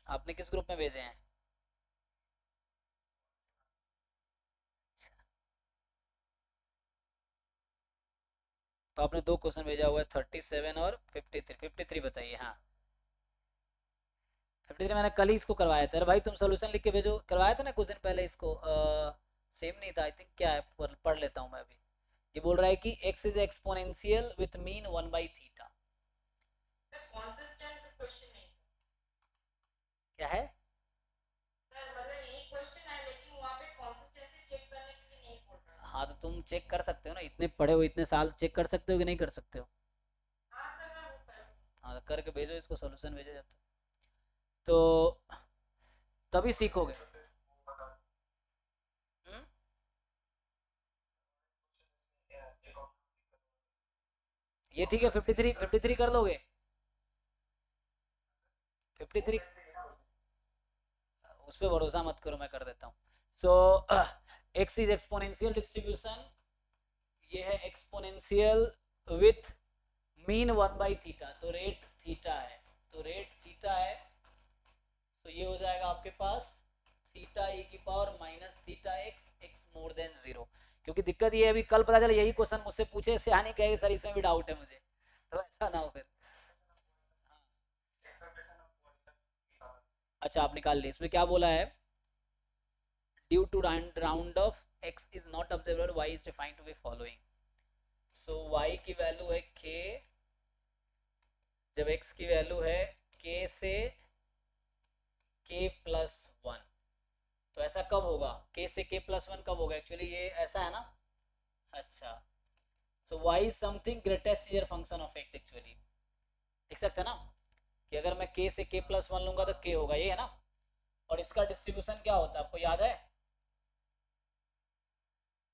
आपने किस ग्रुप में भेजे हैं? तो आपने दो क्वेश्चन भेजा हुआ है, 37 और 53। 53 बताइए। हाँ, 53 मैंने कल ही इसको करवाया था। अरे भाई तुम सोल्यूशन लिख के भेजो, करवाया था ना कुछ दिन पहले इसको। सेम नहीं था आई थिंक, क्या है, पढ़ लेता हूँ मैं अभी। ये बोल रहा है कि x is exponential with mean 1/थीटा। क्या है? हाँ तो तुम चेक कर सकते हो ना, इतने पढ़े हो, इतने साल, चेक कर सकते हो कि नहीं कर सकते हो? हाँ तो करके भेजो इसको, सोल्यूशन भेजो जब तक, तो तभी सीखोगे। हम्म? ये ठीक है, 53 53 कर लोगे? 53 उस पर भरोसा मत करो, मैं कर देता हूँ। सो एक्स इज एक्सपोनेंशियल डिस्ट्रीब्यूशन, ये है एक्सपोनेंशियल विथ मीन 1/थीटा, तो रेट थीटा है, तो रेट थीटा है। तो ये हो जाएगा आपके पास थीटा ई की power minus theta x, x more than zero. क्योंकि दिक्कत ये है, अभी कल पता चला यही क्वेश्चन मुझसे पूछे से आने कहे सर इसमें भी डाउट है मुझे, तो ऐसा ना हो फिर। अच्छा आप निकाल लिए, इसमें क्या बोला है? Due to round off x is not observable, y is defined to be following. So y की वैल्यू है k, जब x की वैल्यू है k से k प्लस वन, तो ऐसा कब होगा? k से k प्लस वन कब होगा? एक्चुअली ये ऐसा है ना। अच्छा, सो y is something greatest is function of x actually, लिख सकते हैं ना कि अगर मैं k से k प्लस वन लूंगा तो k होगा, ये है ना। और इसका डिस्ट्रीब्यूशन क्या होता है आपको याद है?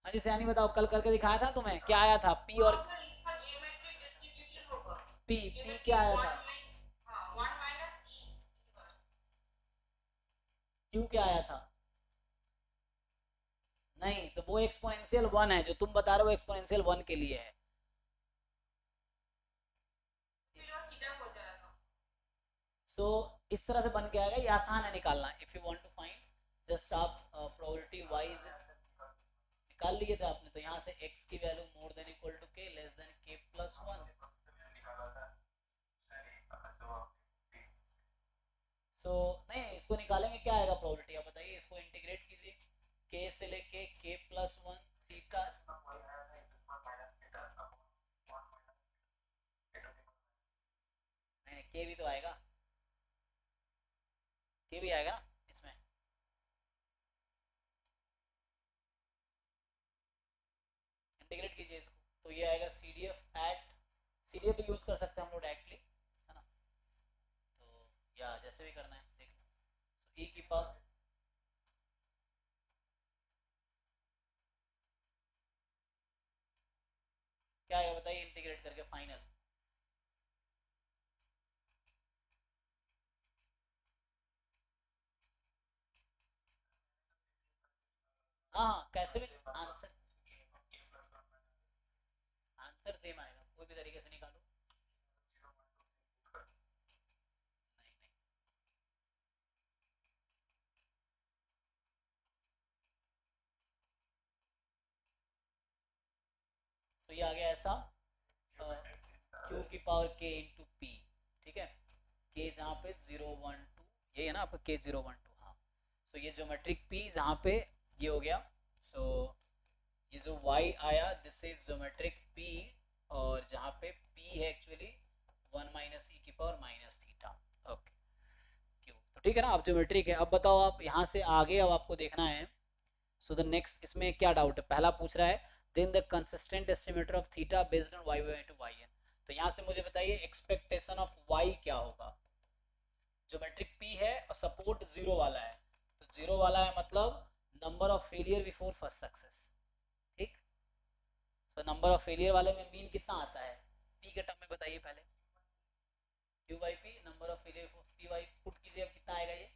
हाँ जी सयानी बताओ, कल करके दिखाया था तुम्हें, क्या आया था? p और p क्या आया था? q क्या आया था? नहीं, तो वो एक्सपोनेंशियल वन है, जो तुम बता रहे हो एक्सपोनेंशियल वन के लिए है। सो इस तरह से बन के आएगा, ये आसान है निकालना। If you want to find, just आप प्रोबेबिलिटी वाइज निकाल लिए थे आपने, तो यहाँ से x की value more than equal to k less than k plus one. So नहीं, इसको निकालेंगे, क्या आएगा प्रोबेबिलिटी आप बताइए, इसको इंटीग्रेट कीजिए, k से लेके k प्लस वन थीटा। नहीं k भी तो आएगा, k भी आएगा ना इसमें। इंटीग्रेट कीजिए इसको, तो ये आएगा C D F at, C D F use कर सकते हैं हम लोग डायरेक्टली, है ना। तो या जैसे भी करना है देख, ई की पावर, क्या आएगा बताइए इंटीग्रेट करके फाइनल। हाँ हाँ कैसे भी, आंसर आंसर सेम आएगा, कोई भी तरीके से निकालो। नहीं नहीं, तो ये आ गया ऐसा, क्यू की पावर के इंटू पी, ठीक है। के जहाँ पे 0 1 2, ये है ना आपका के 0 1 2, हाँ। सो ये ज्योमेट्रिक पी जहाँ पे ये हो गया, सो ये जो y आया दिस इज ज्योमेट्रिक p, और जहाँ पे p है एक्चुअली 1 - e⁻⁻θ। ओके, क्यों, तो ठीक है ना, अब ज्योमेट्रिक है। अब बताओ आप यहाँ से आगे, अब आपको देखना है। सो द नेक्स्ट, इसमें क्या डाउट है? पहला पूछ रहा है then the consistent estimator of theta based on y to y n. तो यहाँ से मुझे बताइए एक्सपेक्टेशन ऑफ y क्या होगा? ज्योमेट्रिक p है और सपोर्ट जीरो वाला है, तो जीरो वाला है मतलब number of failure before first success, ठीक। तो नंबर ऑफ फेलियर वाले में मीन कितना आता है p के टर्म में बताइए पहले। q by P, number of failure p by, put कीजिए, अब कितना आएगा ये?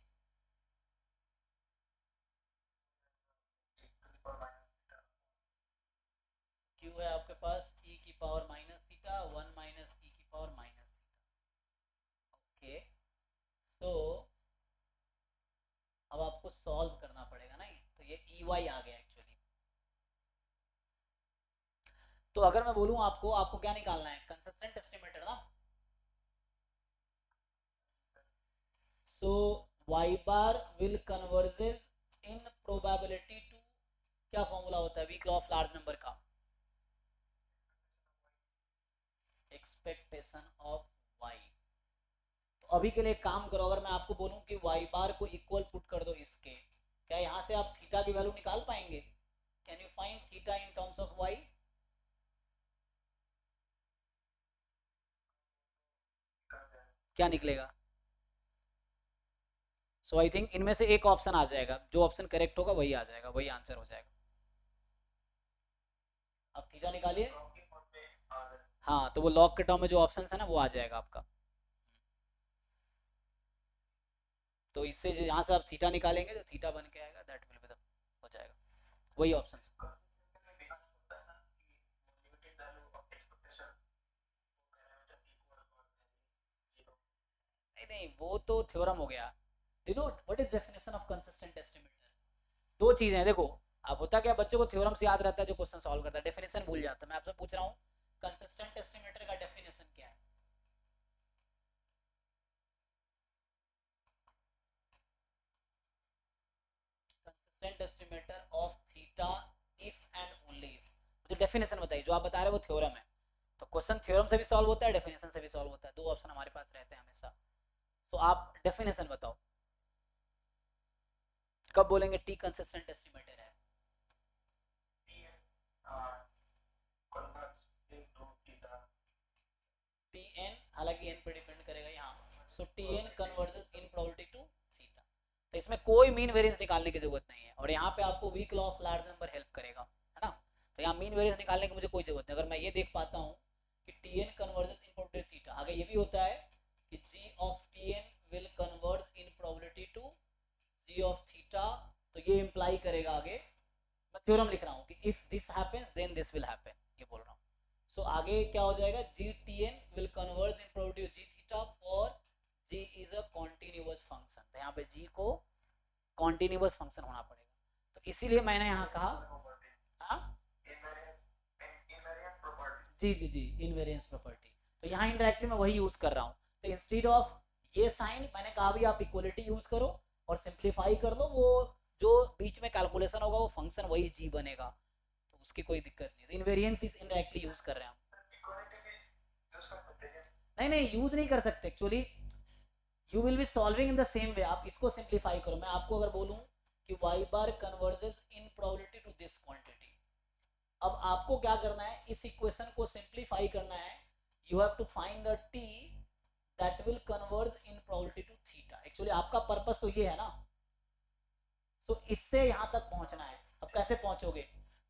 q है आपके पास e की पावर माइनस थीटा, 1 - e की पावर माइनस थीटा। ओके, सो सॉल्व करना पड़ेगा नहीं, तो ये ई वाई आ गया एक्चुअली। तो अगर मैं बोलूं आपको, आपको क्या निकालना है, कंसिस्टेंट एस्टिमेटर ना। So y bar will converges in probability to, क्या फॉर्मूला होता है weak law of large number का, एक्सपेक्टेशन ऑफ y। तो अभी के लिए काम करो, अगर मैं आपको बोलूं कि y बार को इक्वल पुट कर दो इसके, क्या यहां से आप थीटा की वैल्यू निकाल पाएंगे? Can you find theta in terms of y? क्या निकलेगा? सो आई थिंक इनमें से एक ऑप्शन आ जाएगा, जो ऑप्शन करेक्ट होगा वही आ जाएगा, वही आंसर हो जाएगा। अब थीटा निकालिए। हाँ, तो वो लॉग के टर्म में जो ऑप्शन है ना वो आ जाएगा आपका। तो इससे यहाँ से आप थीटा निकालेंगे तो थीटा बन के आएगा, दैट विल बी द, हो जाएगा वही ऑप्शन। नहीं नहीं, वो तो थ्योरम हो गया। You know what is definition of consistent estimator? दो चीजें हैं देखो, अब होता क्या, बच्चों को थ्योरम से याद रहता है जो क्वेश्चन सॉल्व करता है, डेफिनेशन भूल जाता है। मैं आपसे पूछ रहा हूँ कंसिस्टेंट एस्टिमेटर का डेफिनेशन क्या है? Consistent estimator of theta if and only if. मुझे डेफिनेशन बताइए, जो आप बता रहे हो वो थ्योरम है, तो क्वेश्चन थ्योरम से भी सॉल्व होता है, डेफिनेशन से भी सॉल्व होता है, दो ऑप्शन हमारे पास रहते हैं हमेशा। तो आप डेफिनेशन बताओ, कब बोलेंगे टी कंसिस्टेंट एस्टिमेटर है? टी एन, हालांकि एन पे डिपेंड करेगा यहाँ, so T N converges in probability to theta. तो इसमें कोई मीन वेरिएंस निकालने की जरूरत नहीं है, और यहाँ पे आपको weak law of large number help करेगा, है ना। तो यहाँ मीन वेरिएंस निकालने की मुझे कोई जरूरत नहीं, अगर मैं ये देख पाता हूँ कि T N converges in probability theta, आगे ये भी होता है कि G of T N will converge in probability to G of theta, तो ये इंप्लाई करेगा आगे, मैं थ्योरम लिख रहा हूँ कि if this happens then this will happen, ये बोल रहा हूँ। सो आगे क्या हो जाएगा, g t N will converge in probability g theta for g is a continuous function. तो यहाँ पे जी को कॉन्टिन्यूअस फंक्शन होना पड़ेगा, तो इसीलिए मैंने यहाँ कहा, हाँ जी जी जी, इनवेरियंस प्रॉपर्टी। तो यहाँ इंडायरेक्टली मैं वही यूज कर रहा हूँ, तो इंस्टेड ऑफ ये साइन मैंने कहा भी आप इक्वलिटी यूज करो और सिंप्लीफाई कर लो, वो जो बीच में कैलकुलेशन होगा वो फंक्शन वही जी बनेगा, तो उसकी कोई दिक्कत नहीं। इनवेरियंस इज इनडायरेक्टली यूज कर रहे हैं हम। नहीं नहीं, यूज नहीं कर सकते actually, you will be solving in the same way. आप इसको सिंप्लीफाई करो, मैं आपको अगर बोलूं कि y bar converges in probability to this quantity, अब आपको क्या करना है, इस इक्वेशन को सिंप्लीफाई करना है, you have to find the t that will converge in probability to theta. Actually आपका पर्पस तो ये है ना, तो इससे यहां तक पहुंचना है। अब कैसे पहुंचोगे,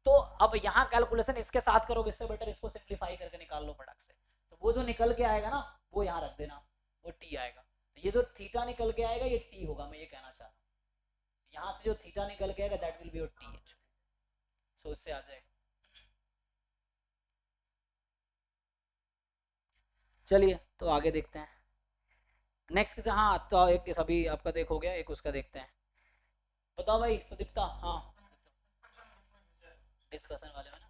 तो अब यहाँ कैलकुलेशन इसके साथ करोगे, इससे बेटर इसको सिंप्लीफाई करके निकाल लो फटक से, तो वो जो निकल के आएगा ना वो यहाँ रख देना, वो टी आएगा। तो ये जो थीटा निकल के आएगा ये टी होगा, मैं ये कहना चाह रहा हूँ, यहाँ से जो थीटा निकल के आएगा that will be your T actually, so इससे आ जाएगा। चलिए तो आगे देखते हैं नेक्स्ट किसे, हाँ तो एक सभी आपका देख हो गया, एक उसका देखते हैं। बताओ भाई सुदीप्ता, हाँ डिस्कशन वाले में ना,